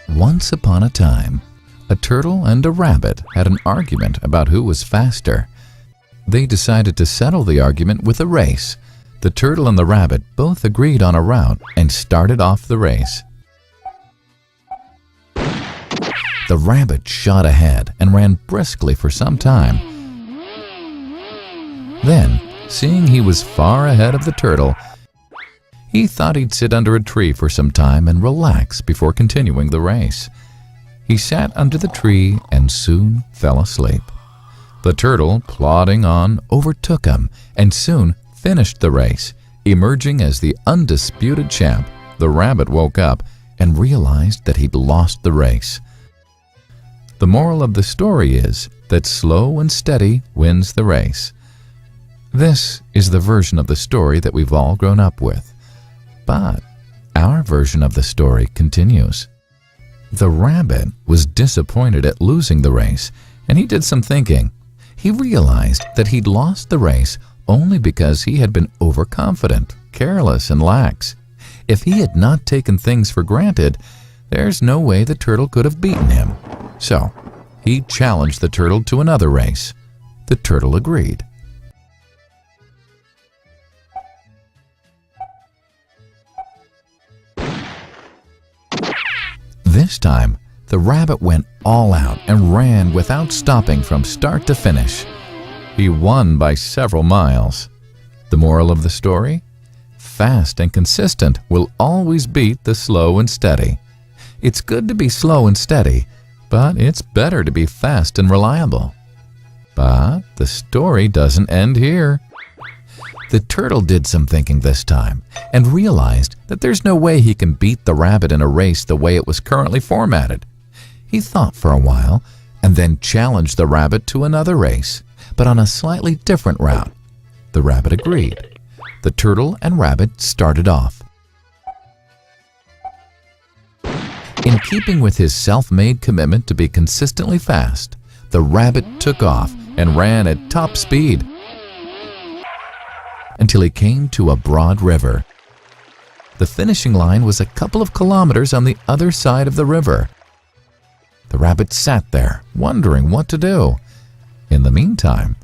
Once upon a time, a turtle and a rabbit had an argument about who was faster. They decided to settle the argument with a race. The turtle and the rabbit both agreed on a route and started off the race. The rabbit shot ahead and ran briskly for some time. Then, seeing he was far ahead of the turtle, he thought he'd sit under a tree for some time and relax before continuing the race. He sat under the tree and soon fell asleep. The turtle, plodding on, overtook him and soon finished the race. Emerging as the undisputed champ, the rabbit woke up and realized that he'd lost the race. The moral of the story is that slow and steady wins the race. This is the version of the story that we've all grown up with. But our version of the story continues. The rabbit was disappointed at losing the race, and he did some thinking. He realized that he'd lost the race only because he had been overconfident, careless, and lax. If he had not taken things for granted, there's no way the turtle could have beaten him. So, he challenged the turtle to another race. The turtle agreed. This time, the rabbit went all out and ran without stopping from start to finish. He won by several miles. The moral of the story? Fast and consistent will always beat the slow and steady. It's good to be slow and steady, but it's better to be fast and reliable. But the story doesn't end here. The turtle did some thinking this time and realized that there's no way he can beat the rabbit in a race the way it was currently formatted. He thought for a while and then challenged the rabbit to another race, but on a slightly different route. The rabbit agreed. The turtle and rabbit started off. In keeping with his self-made commitment to be consistently fast, the rabbit took off and ran at top speed until he came to a broad river. The finishing line was a couple of kilometers on the other side of the river. The rabbit sat there, wondering what to do. In the meantime,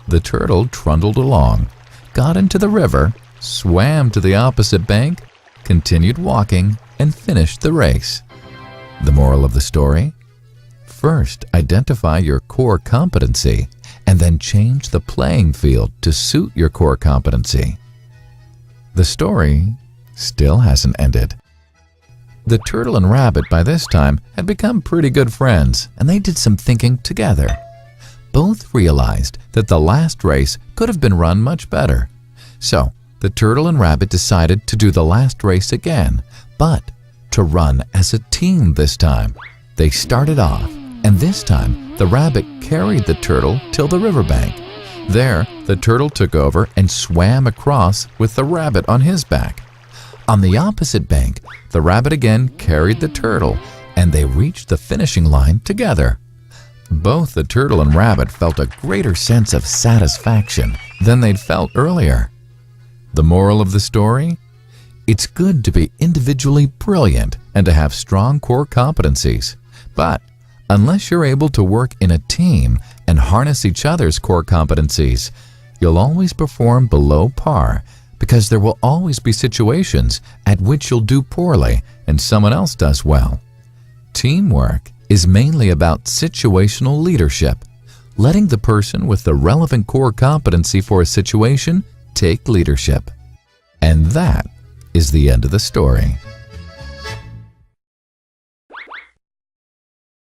the turtle trundled along, got into the river, swam to the opposite bank, continued walking, and finished the race. The moral of the story? First, identify your core competency and then change the playing field to suit your core competency. The story still hasn't ended. The turtle and rabbit by this time had become pretty good friends, and they did some thinking together. Both realized that the last race could have been run much better. So, the turtle and rabbit decided to do the last race again, but to run as a team this time. They started off, and this time the rabbit carried the turtle till the riverbank. There, the turtle took over and swam across with the rabbit on his back. On the opposite bank, the rabbit again carried the turtle, and they reached the finishing line together. Both the turtle and rabbit felt a greater sense of satisfaction than they'd felt earlier. The moral of the story? It's good to be individually brilliant and to have strong core competencies. But unless you're able to work in a team and harness each other's core competencies, you'll always perform below par, because there will always be situations at which you'll do poorly and someone else does well. Teamwork is mainly about situational leadership, letting the person with the relevant core competency for a situation take leadership. And that is the end of the story.